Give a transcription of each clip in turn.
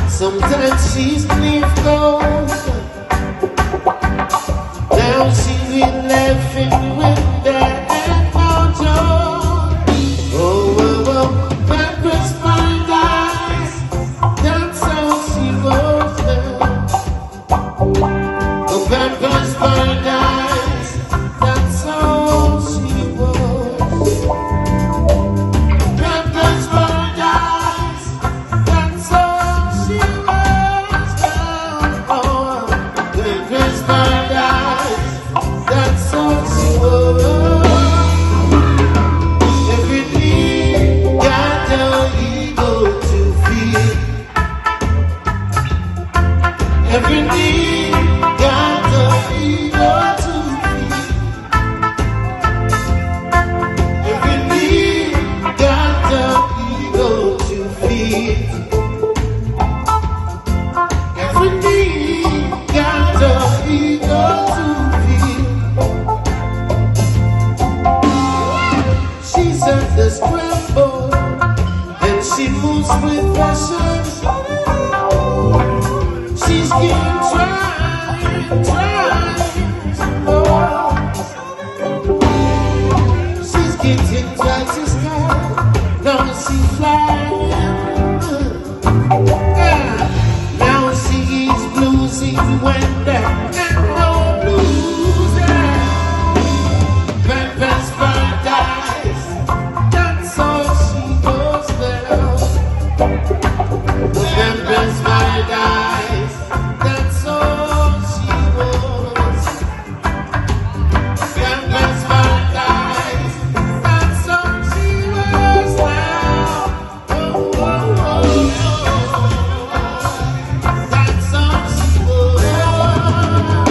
Sometimes she's clean gold. Now she be laughing with that and no joy. Oh, oh, oh, backwards paradise. That's how she goes now. Oh, backwards paradise. That's how she was. Backwards paradise. That's how she was now. Oh, backwards paradise. That's how she was. Every day got the ego to feel. Every day got the ego to feel. Every day got the ego to feel. Every day got the ego to feel. She's at the scramble and she moves with passion. She's getting trying more. She's getting twice as high. Now she's flying. Now she is bluesing when there ain't no blues. Paradise, paradise. That's all she goes now. Paradise, paradise. That's all she was. Paradise, paradise. That's all she was now. Oh, oh, oh, oh. That's all she was.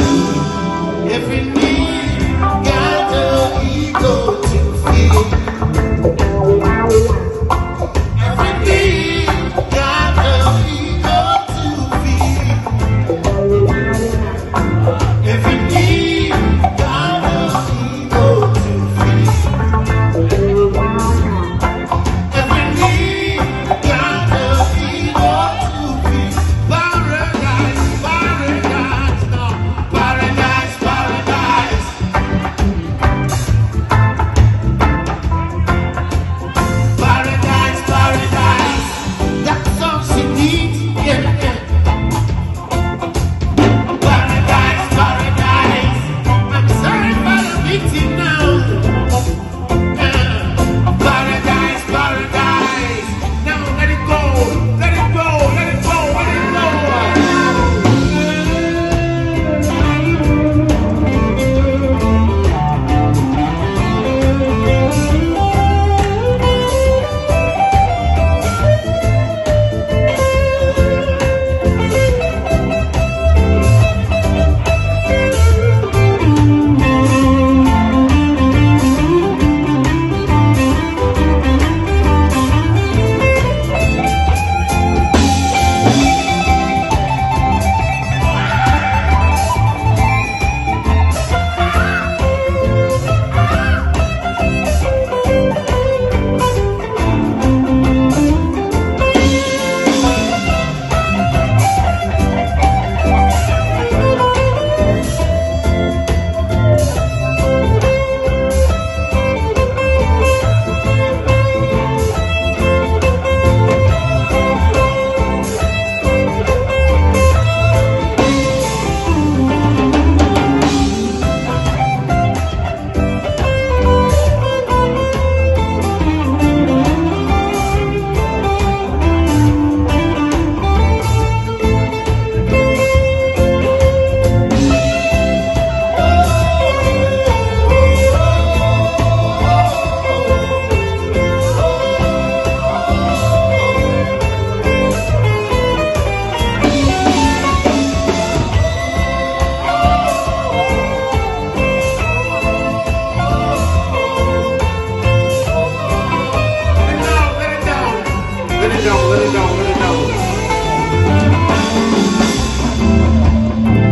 down, let it down, let it down.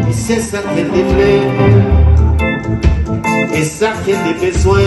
Et c'est ça qu'elle déplaît, et ça qu'elle a besoin.